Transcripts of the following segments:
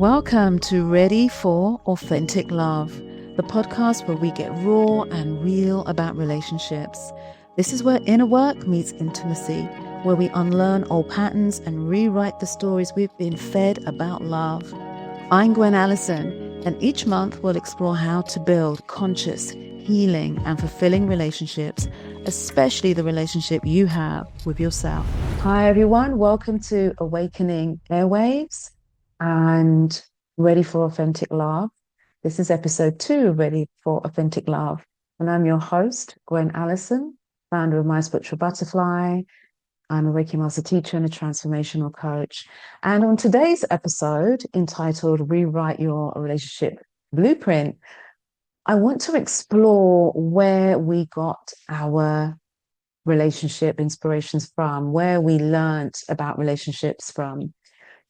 Welcome to Ready for Authentic Love, the podcast where we get raw and real about relationships. This is where inner work meets intimacy, where we unlearn old patterns and rewrite the stories we've been fed about love. I'm Gwen Allison, and each month we'll explore how to build conscious, healing, and fulfilling relationships, especially the relationship you have with yourself. Hi, everyone. Welcome to Awakening Airwaves and Ready for Authentic Love. This is episode 2 of Ready for Authentic Love. And I'm your host, Gwen Allison, founder of My Spiritual Butterfly. I'm a Reiki Master Teacher and a transformational coach. And on today's episode, entitled Rewrite Your Relationship Blueprint, I want to explore where we got our relationship inspirations from, where we learned about relationships from,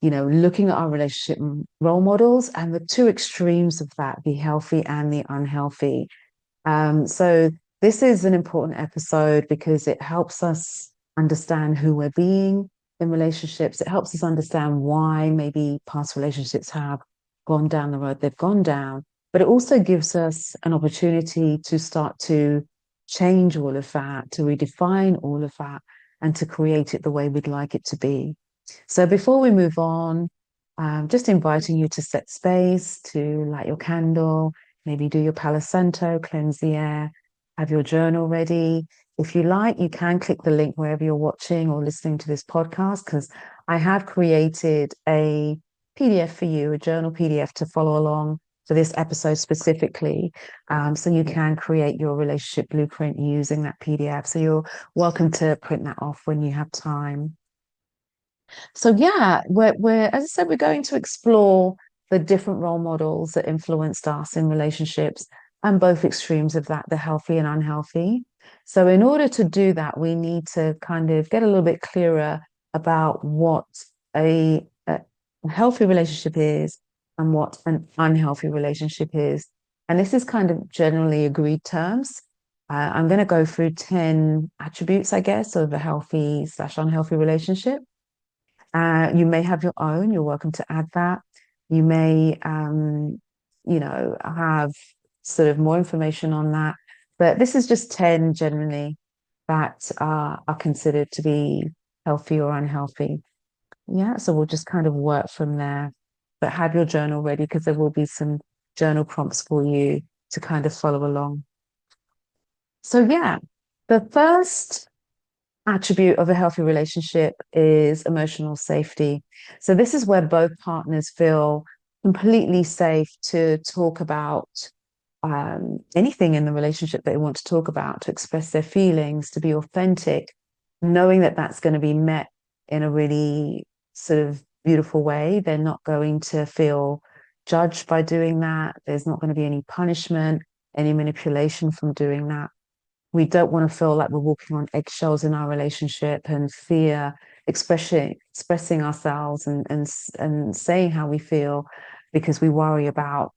looking at our relationship role models and the two extremes of that, the healthy and the unhealthy. So this is an important episode because it helps us understand who we're being in relationships. It helps us understand why maybe past relationships have gone down the road they've gone down. But it also gives us an opportunity to start to change all of that, to redefine all of that, and to create it the way we'd like it to be. So before we move on, just inviting you to set space, to light your candle, maybe do your Palo Santo, cleanse the air, have your journal ready. If you like, you can click the link wherever you're watching or listening to this podcast, because I have created a PDF for you, a journal PDF to follow along for this episode specifically. So you can create your relationship blueprint using that PDF. So you're welcome to print that off when you have time. So yeah, we're as I said, we're going to explore the different role models that influenced us in relationships and both extremes of that, the healthy and unhealthy. So in order to do that, we need to kind of get a little bit clearer about what a healthy relationship is and what an unhealthy relationship is. And this is kind of generally agreed terms. I'm going to go through 10 attributes, I guess, of a healthy/unhealthy relationship. You may have your own. You're welcome to add that. You may, have sort of more information on that. But this is just 10 generally that are considered to be healthy or unhealthy. Yeah, so we'll just kind of work from there. But have your journal ready because there will be some journal prompts for you to kind of follow along. So yeah, the first attribute of a healthy relationship is emotional safety. So this is where both partners feel completely safe to talk about anything in the relationship they want to talk about, to express their feelings, to be authentic, knowing that that's going to be met in a really sort of beautiful way. They're not going to feel judged by doing that. There's not going to be any punishment, any manipulation from doing that. We don't want to feel like we're walking on eggshells in our relationship and fear expressing ourselves and saying how we feel because we worry about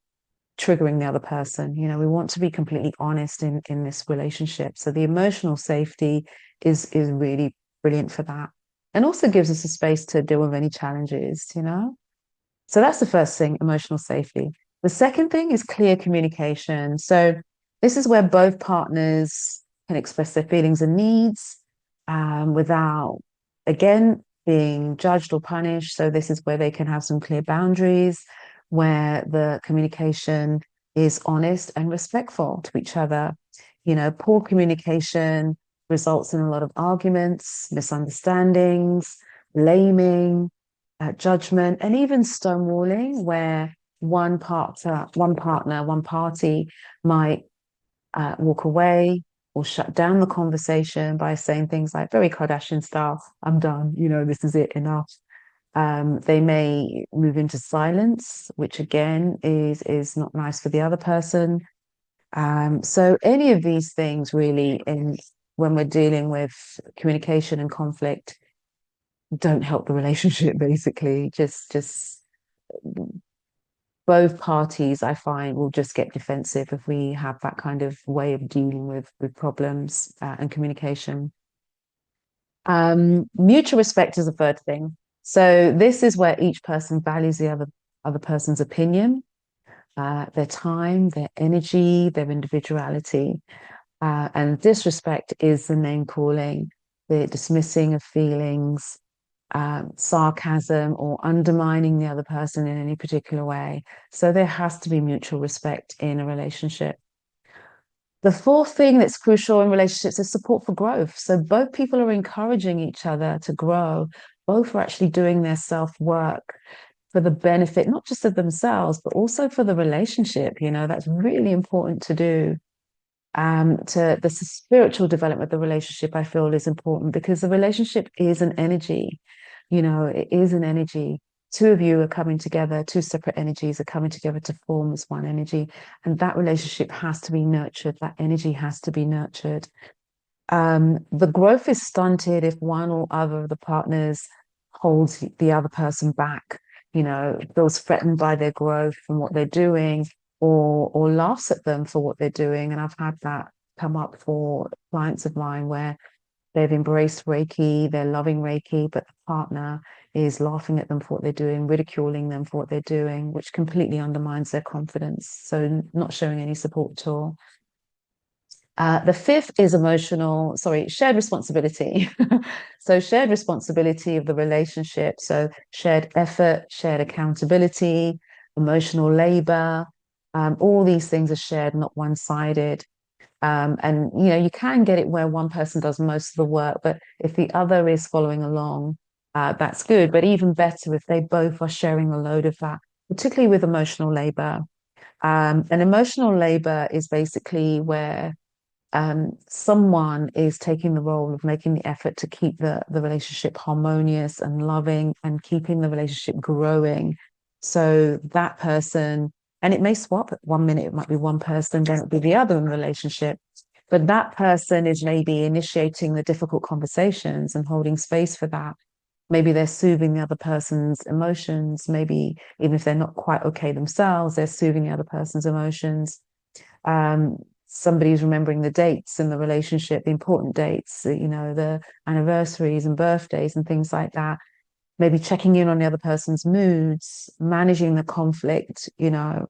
triggering the other person. We want to be completely honest in this relationship. So the emotional safety is really brilliant for that. And also gives us a space to deal with any challenges, So that's the first thing, emotional safety. The second thing is clear communication. So this is where both partners can express their feelings and needs without, again, being judged or punished. So this is where they can have some clear boundaries, where the communication is honest and respectful to each other. Poor communication results in a lot of arguments, misunderstandings, blaming, judgment, and even stonewalling, where one party might walk away or shut down the conversation by saying things like, very Kardashian style, I'm done, this is it, enough. They may move into silence, which again is not nice for the other person. So any of these things really, when we're dealing with communication and conflict, don't help the relationship, basically. Just both parties, I find, will just get defensive if we have that kind of way of dealing with problems and communication. Mutual respect is the third thing. So this is where each person values the other person's opinion, their time, their energy, their individuality. And disrespect is the name calling, the dismissing of feelings, sarcasm, or undermining the other person in any particular way. So there has to be mutual respect in a relationship. The fourth thing that's crucial in relationships is support for growth. So both people are encouraging each other to grow. Both are actually doing their self-work for the benefit, not just of themselves, but also for the relationship. You know, that's really important to do. To the spiritual development of the relationship, I feel is important because the relationship is an energy. You know, it is an energy. Two of you are coming together, two separate energies are coming together to form this one energy. And that relationship has to be nurtured. That energy has to be nurtured. The growth is stunted if one or other of the partners holds the other person back, you know, feels threatened by their growth and what they're doing, or laughs at them for what they're doing. And I've had that come up for clients of mine where they've embraced Reiki, they're loving Reiki, but the partner is laughing at them for what they're doing, ridiculing them for what they're doing, which completely undermines their confidence. So not showing any support at all. The fifth is shared responsibility. So shared responsibility of the relationship. So shared effort, shared accountability, emotional labor. All these things are shared, not one-sided. And you know, you can get it where one person does most of the work, but if the other is following along, that's good. But even better if they both are sharing the load of that, particularly with emotional labor. And emotional labor is basically where someone is taking the role of making the effort to keep the relationship harmonious and loving and keeping the relationship growing. So that person, and it may swap at 1 minute, it might be one person, then it'll be the other in the relationship. But that person is maybe initiating the difficult conversations and holding space for that. Maybe they're soothing the other person's emotions. Maybe even if they're not quite okay themselves, they're soothing the other person's emotions. Somebody's remembering the dates in the relationship, the important dates, you know, the anniversaries and birthdays and things like that. Maybe checking in on the other person's moods, managing the conflict. You know,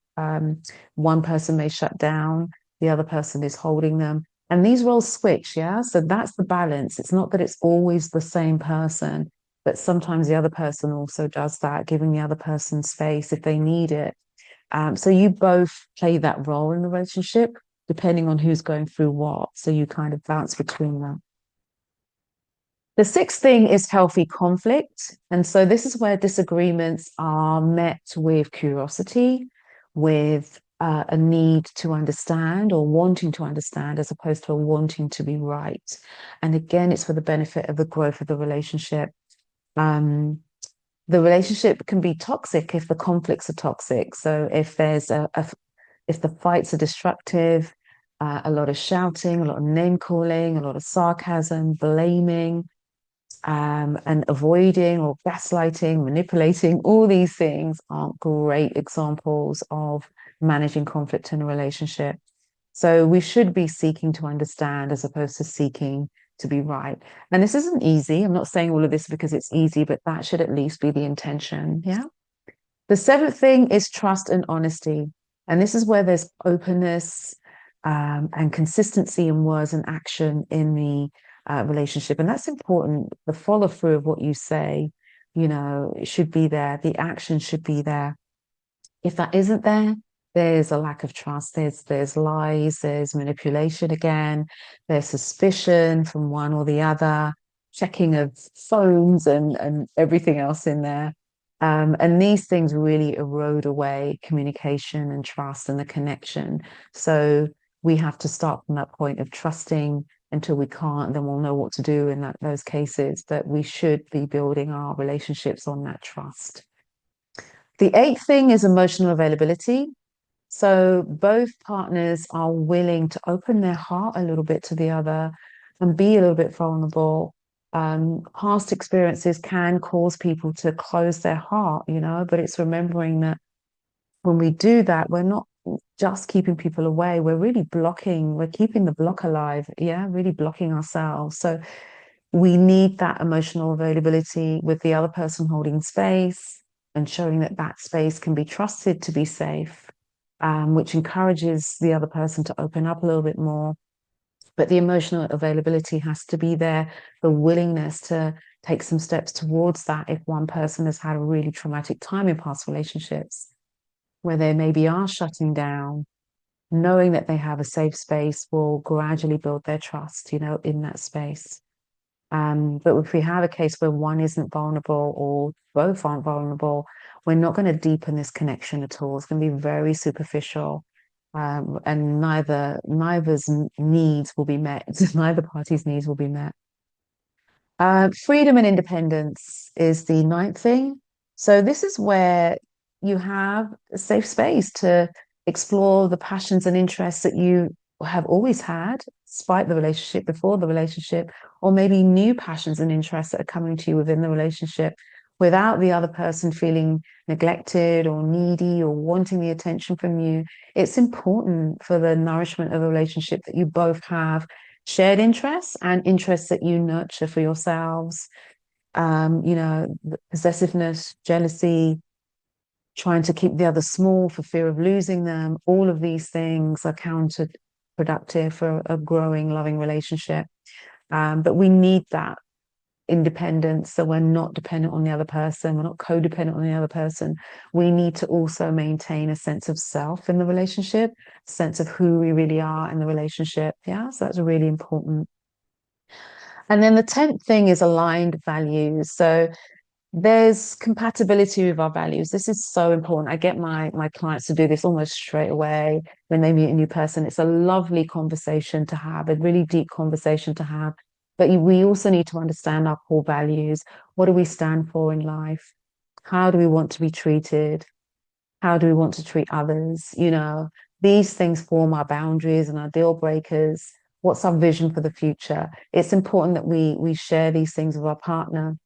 one person may shut down, the other person is holding them. And these roles switch, yeah? So that's the balance. It's not that it's always the same person, but sometimes the other person also does that, giving the other person space if they need it. So you both play that role in the relationship, depending on who's going through what. So you kind of bounce between them. The sixth thing is healthy conflict. And so this is where disagreements are met with curiosity, with a need to understand or wanting to understand, as opposed to a wanting to be right. And again, it's for the benefit of the growth of the relationship. The relationship can be toxic if the conflicts are toxic. So if there's if the fights are destructive, a lot of shouting, a lot of name calling, a lot of sarcasm, blaming, and avoiding or gaslighting, manipulating, all these things aren't great examples of managing conflict in a relationship. So we should be seeking to understand as opposed to seeking to be right. And this isn't easy. I'm not saying all of this because it's easy, but that should at least be the intention. Yeah. The seventh thing is trust and honesty. And this is where there's openness and consistency in words and action in the relationship. And that's important. The follow through of what you say, you know, it should be there. The action should be there. If that isn't there, there's a lack of trust. There's lies, there's manipulation again, there's suspicion from one or the other, checking of phones and everything else in there. And these things really erode away communication and trust and the connection. So we have to start from that point of trusting until we can't, then we'll know what to do in those cases. But we should be building our relationships on that trust. The eighth thing is emotional availability. So both partners are willing to open their heart a little bit to the other and be a little bit vulnerable. Past experiences can cause people to close their heart, you know, but it's remembering that when we do that, we're not just keeping people away, we're really blocking, we're keeping the block alive, yeah, really blocking ourselves. So we need that emotional availability with the other person holding space and showing that that space can be trusted to be safe, which encourages the other person to open up a little bit more. But the emotional availability has to be there, the willingness to take some steps towards that if one person has had a really traumatic time in past relationships, where they maybe are shutting down. Knowing that they have a safe space will gradually build their trust, in that space. But if we have a case where one isn't vulnerable or both aren't vulnerable, we're not going to deepen this connection at all. It's going to be very superficial, and neither's needs will be met. Neither party's needs will be met. Freedom and independence is the ninth thing. So this is where you have a safe space to explore the passions and interests that you have always had, despite the relationship, before the relationship, or maybe new passions and interests that are coming to you within the relationship without the other person feeling neglected or needy or wanting the attention from you. It's important for the nourishment of a relationship that you both have shared interests and interests that you nurture for yourselves. Possessiveness, jealousy, trying to keep the other small for fear of losing them. All of these things are counterproductive for a growing, loving relationship. But we need that independence, so we're not dependent on the other person, we're not codependent on the other person. We need to also maintain a sense of self in the relationship, a sense of who we really are in the relationship. Yeah, so that's really important. And then the 10th thing is aligned values. So there's compatibility with our values. This is so important. I get my clients to do this almost straight away when they meet a new person. It's a lovely conversation to have, a really deep conversation to have. But we also need to understand our core values. What do we stand for in life? How do we want to be treated? How do we want to treat others? These things form our boundaries and our deal breakers. What's our vision for the future? It's important that we share these things with our partner,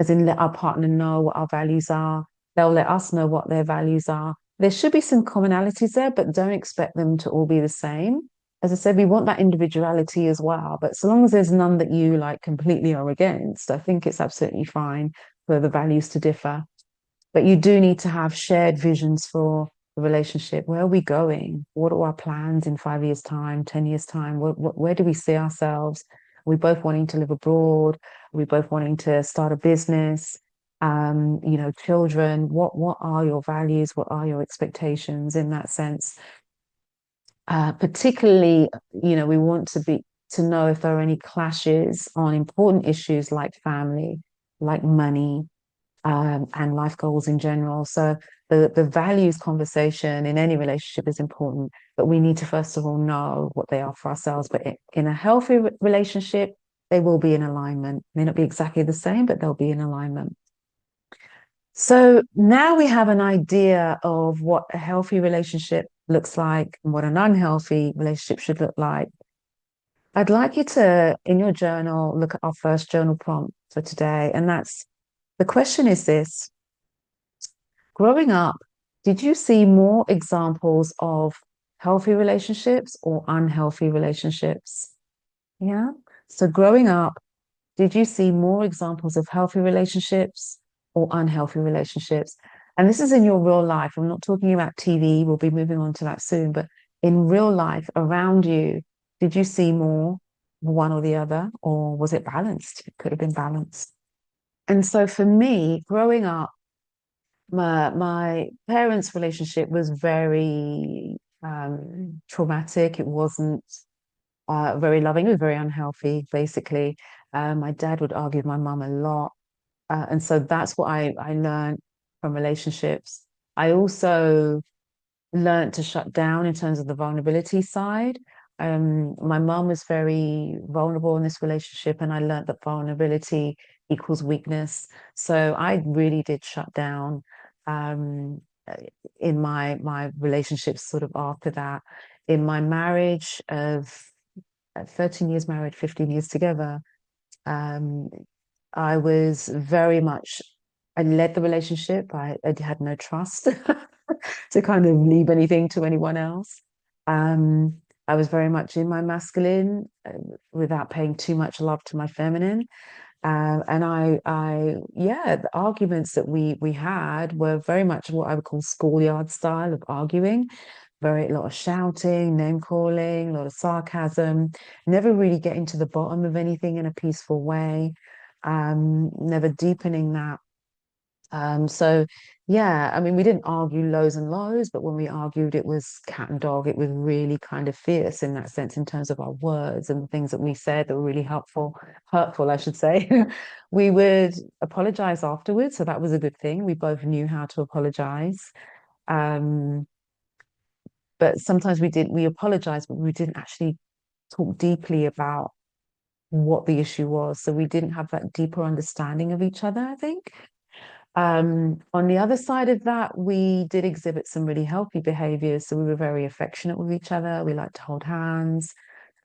as in let our partner know what our values are. They'll let us know what their values are. There should be some commonalities there, but don't expect them to all be the same. As I said, we want that individuality as well, but so long as there's none that you completely are against, I think it's absolutely fine for the values to differ. But you do need to have shared visions for the relationship. Where are we going? What are our plans in 5 years' time, 10 years' time? Where do we see ourselves? Are we both wanting to live abroad? Are we both wanting to start a business? Children, what are your values? What are your expectations in that sense? Particularly, we want to know if there are any clashes on important issues like family, like money, and life goals in general. So the values conversation in any relationship is important, but we need to first of all know what they are for ourselves. But in a healthy relationship, they will be in alignment. May not be exactly the same, but they'll be in alignment. So now we have an idea of what a healthy relationship looks like and what an unhealthy relationship should look like. I'd like you to, in your journal, look at our first journal prompt for today. And the question is this: growing up, did you see more examples of healthy relationships or unhealthy relationships? Yeah. So growing up, did you see more examples of healthy relationships or unhealthy relationships? And this is in your real life. I'm not talking about TV. We'll be moving on to that soon. But in real life, around you, did you see more one or the other? Or was it balanced? It could have been balanced. And so for me, growing up, my parents' relationship was very traumatic. It wasn't very loving. It was very unhealthy, basically. My dad would argue with my mum a lot. And so that's what I learned from relationships. I also learned to shut down in terms of the vulnerability side. My mum was very vulnerable in this relationship, and I learned that vulnerability equals weakness. So I really did shut down um, in my relationships sort of after that. In my marriage of 13 years married, 15 years together, um, I was very much, I led the relationship. I had no trust to kind of leave anything to anyone else. I was very much in my masculine without paying too much love to my feminine. And yeah, the arguments that we had were very much what I would call schoolyard style of arguing. Very a lot of shouting, name calling, a lot of sarcasm, never really getting to the bottom of anything in a peaceful way, never deepening that. So yeah, I mean, we didn't argue lows and lows, but when we argued, it was cat and dog. It was really kind of fierce in that sense, in terms of our words and the things that we said that were really hurtful, I should say. We would apologize afterwards, so that was a good thing. We both knew how to apologize. Um, but sometimes we apologized, but we didn't actually talk deeply about what the issue was. So we didn't have that deeper understanding of each other, I think. On the other side of that, we did exhibit some really healthy behaviors. So we were very affectionate with each other. We liked to hold hands,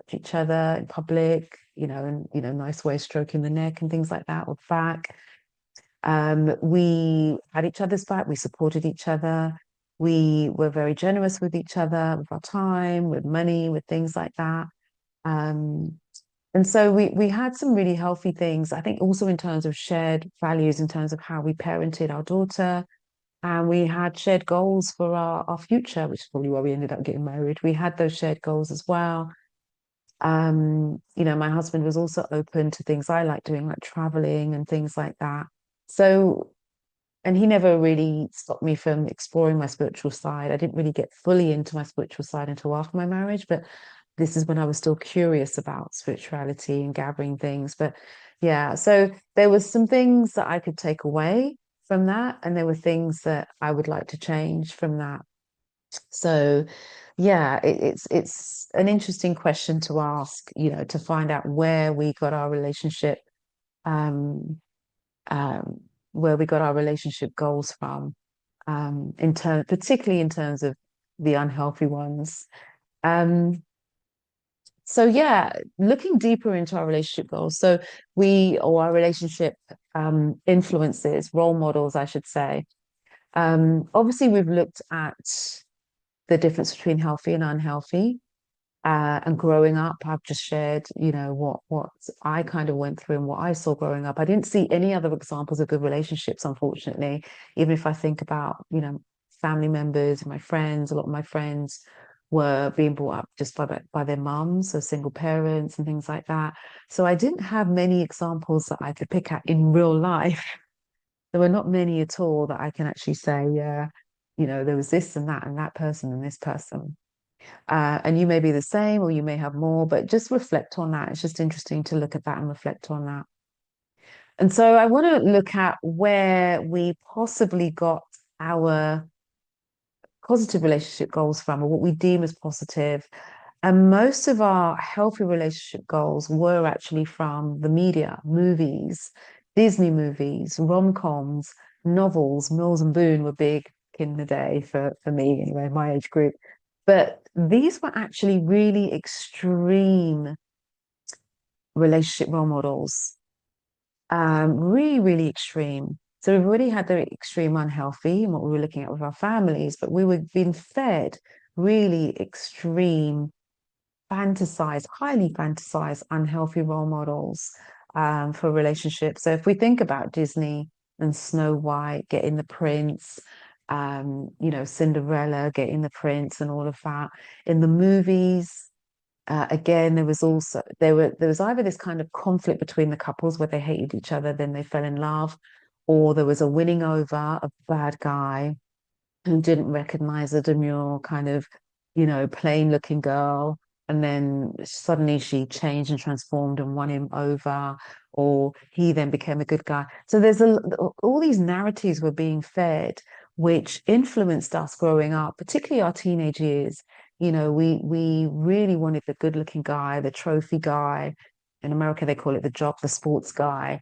touch each other in public, and nice way stroking the neck and things like that, or back. We had each other's back. We supported each other. We were very generous with each other, with our time, with money, with things like that. Um, and so we had some really healthy things, I think, also in terms of shared values, in terms of how we parented our daughter. And we had shared goals for our future, which is probably why we ended up getting married. We had those shared goals as well. My husband was also open to things I like doing, like traveling and things like that. So, and he never really stopped me from exploring my spiritual side. I didn't really get fully into my spiritual side until after my marriage, but this is when I was still curious about spirituality and gathering things. But yeah, so there was some things that I could take away from that, and there were things that I would like to change from that. So yeah, it's an interesting question to ask, to find out where we got our relationship, um, um, where we got our relationship goals from, particularly in terms of the unhealthy ones. Um, so yeah, looking deeper into our relationship goals. So or our relationship influences, role models, I should say. Obviously, we've looked at the difference between healthy and unhealthy. And growing up, I've just shared, what I kind of went through and what I saw growing up. I didn't see any other examples of good relationships, unfortunately. Even if I think about, family members and my friends, a lot of my friends were being brought up just by their mums, so single parents and things like that. So I didn't have many examples that I could pick at in real life. There were not many at all that I can actually say, yeah, there was this and that person and this person. And you may be the same, or you may have more, but just reflect on that. It's just interesting to look at that and reflect on that. And so I want to look at where we possibly got our positive relationship goals from, or what we deem as positive. And most of our healthy relationship goals were actually from the media, movies, Disney movies, rom-coms, novels. Mills and Boon were big in the day for me, anyway, my age group. But these were actually really extreme relationship role models, really, really extreme. So we've already had the extreme unhealthy and what we were looking at with our families, but we were being fed really extreme, fantasized, highly fantasized, unhealthy role models for relationships. So if we think about Disney and Snow White getting the prince, Cinderella getting the prince and all of that in the movies. Again, there was either this kind of conflict between the couples where they hated each other, then they fell in love, or there was a winning over of a bad guy who didn't recognize a demure kind of, plain looking girl. And then suddenly she changed and transformed and won him over, or he then became a good guy. So all these narratives were being fed, which influenced us growing up, particularly our teenage years. We really wanted the good looking guy, the trophy guy. In America, they call it the sports guy,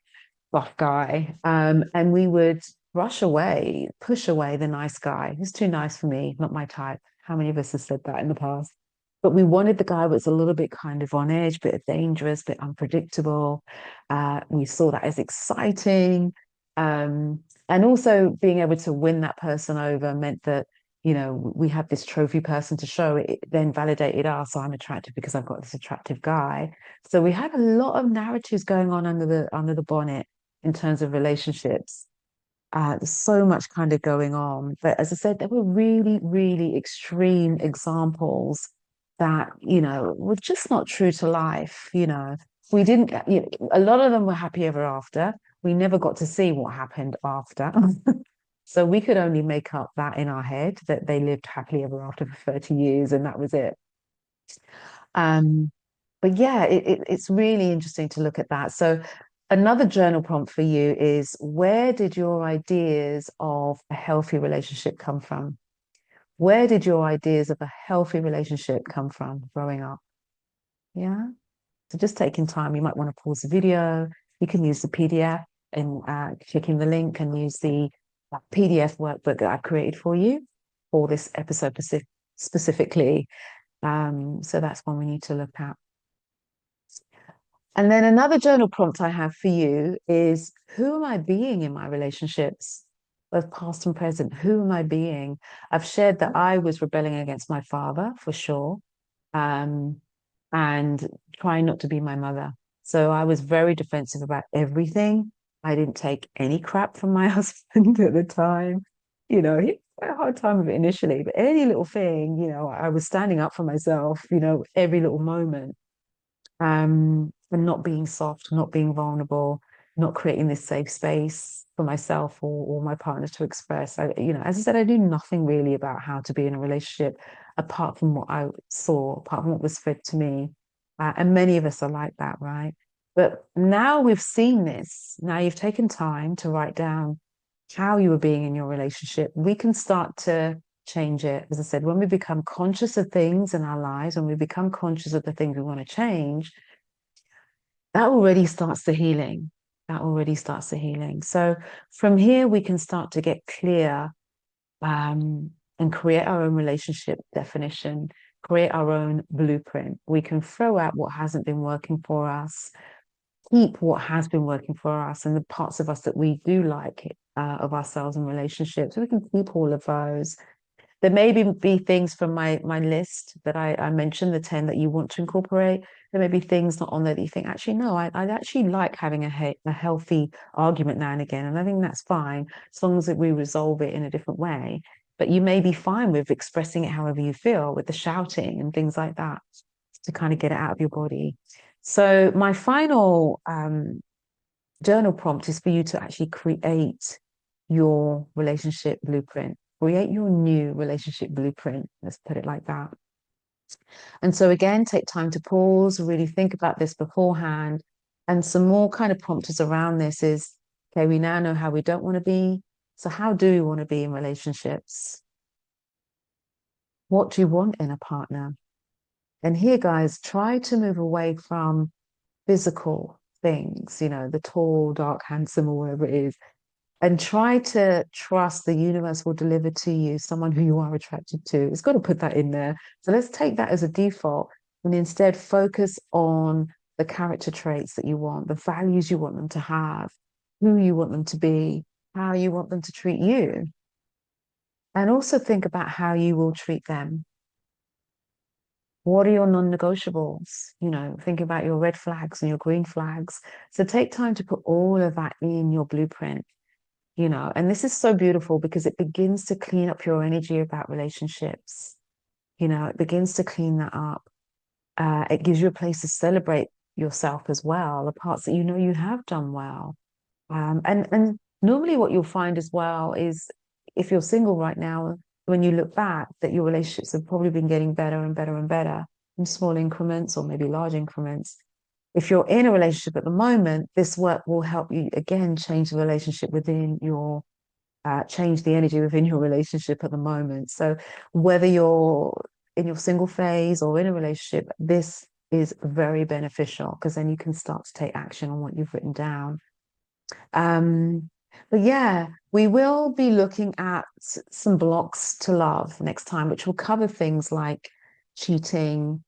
buff guy. And we would push away the nice guy. He's too nice for me, not my type. How many of us have said that in the past? But we wanted the guy who was a little bit kind of on edge, bit dangerous, bit unpredictable. We saw that as exciting. And also being able to win that person over meant that, we had this trophy person to show. It then validated us. So I'm attractive because I've got this attractive guy. So we had a lot of narratives going on under the bonnet in terms of relationships. There's so much kind of going on. But as I said, there were really, really extreme examples that, were just not true to life. We didn't, a lot of them were happy ever after. We never got to see what happened after. So we could only make up that in our head that they lived happily ever after for 30 years and that was it. Um, but yeah, it's really interesting to look at that. So another journal prompt for you is, where did your ideas of a healthy relationship come from? Where did your ideas of a healthy relationship come from growing up? Yeah. So just taking time, you might want to pause the video. You can use the PDF and clicking the link and use the PDF workbook that I've created for you for this episode specifically. So that's one we need to look at. And then another journal prompt I have for you is, who am I being in my relationships, both past and present? Who am I being? I've shared that I was rebelling against my father for sure, and trying not to be my mother. So I was very defensive about everything. I didn't take any crap from my husband at the time. He had a hard time with it initially, but any little thing, I was standing up for myself, every little moment. And not being soft, not being vulnerable, not creating this safe space for myself or my partner to express. As I said, I knew nothing really about how to be in a relationship apart from what I saw, apart from what was fed to me. And many of us are like that, right? But now we've seen this. Now you've taken time to write down how you were being in your relationship. We can start to change it. As I said, when we become conscious of things in our lives, when we become conscious of the things we want to change, that already starts the healing. That already starts the healing. So from here, we can start to get clear, and create our own relationship definition, create our own blueprint. We can throw out what hasn't been working for us, keep what has been working for us, and the parts of us that we do like of ourselves and relationships. We can keep all of those. There may be things from my list that I mentioned, the 10 that you want to incorporate. There may be things not on there that you think, actually, no, I actually like having a healthy argument now and again. And I think that's fine, as long as we resolve it in a different way. But you may be fine with expressing it however you feel, with the shouting and things like that, to kind of get it out of your body. So my final journal prompt is for you to actually create your relationship blueprint. Create your new relationship blueprint. Let's put it like that. And so again, take time to pause, really think about this beforehand. And some more kind of prompters around this is, okay, we now know how we don't want to be. So how do we want to be in relationships? What do you want in a partner? And here, guys, try to move away from physical things, the tall, dark, handsome, or whatever it is, and try to trust the universe will deliver to you someone who you are attracted to. It's got to put that in there. So let's take that as a default and instead focus on the character traits that you want, the values you want them to have, who you want them to be, how you want them to treat you. And also think about how you will treat them. What are your non-negotiables? Think about your red flags and your green flags. So take time to put all of that in your blueprint. And this is so beautiful because it begins to clean up your energy about relationships. It begins to clean that up. It gives you a place to celebrate yourself as well, the parts that you have done well. And normally what you'll find as well is, if you're single right now, when you look back, that your relationships have probably been getting better and better and better in small increments or maybe large increments. If you're in a relationship at the moment, this work will help you again change the relationship within your change the energy within your relationship at the moment. So whether you're in your single phase or in a relationship, this is very beneficial, because then you can start to take action on what you've written down. But yeah, we will be looking at some blocks to love next time, which will cover things like cheating,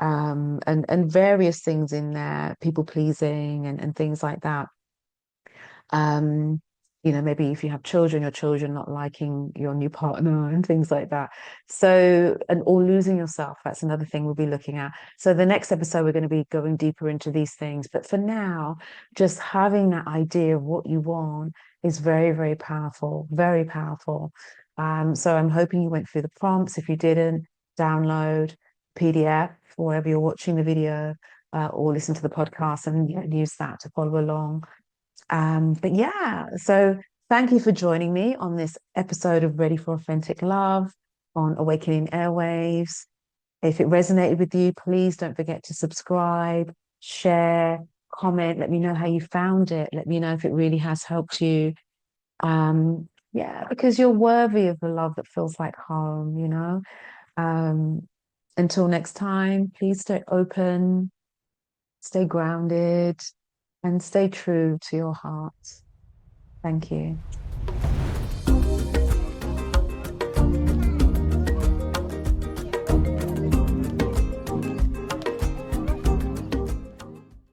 and various things in there, people pleasing and things like that. maybe if you have children, your children not liking your new partner and things like that. So, and or losing yourself, that's another thing we'll be looking at. So the next episode, we're going to be going deeper into these things. But for now, just having that idea of what you want is very, very powerful, very powerful. So I'm hoping you went through the prompts. If you didn't, download PDF wherever you're watching the video, or listen to the podcast and use that to follow along. But yeah, so thank you for joining me on this episode of Ready for Authentic Love on Awakening Airwaves. If it resonated with you, please don't forget to subscribe, share, comment. Let me know how you found it. Let me know if it really has helped you. Yeah, because you're worthy of the love that feels like home. Um, until next time, please stay open, stay grounded, and stay true to your heart. Thank you.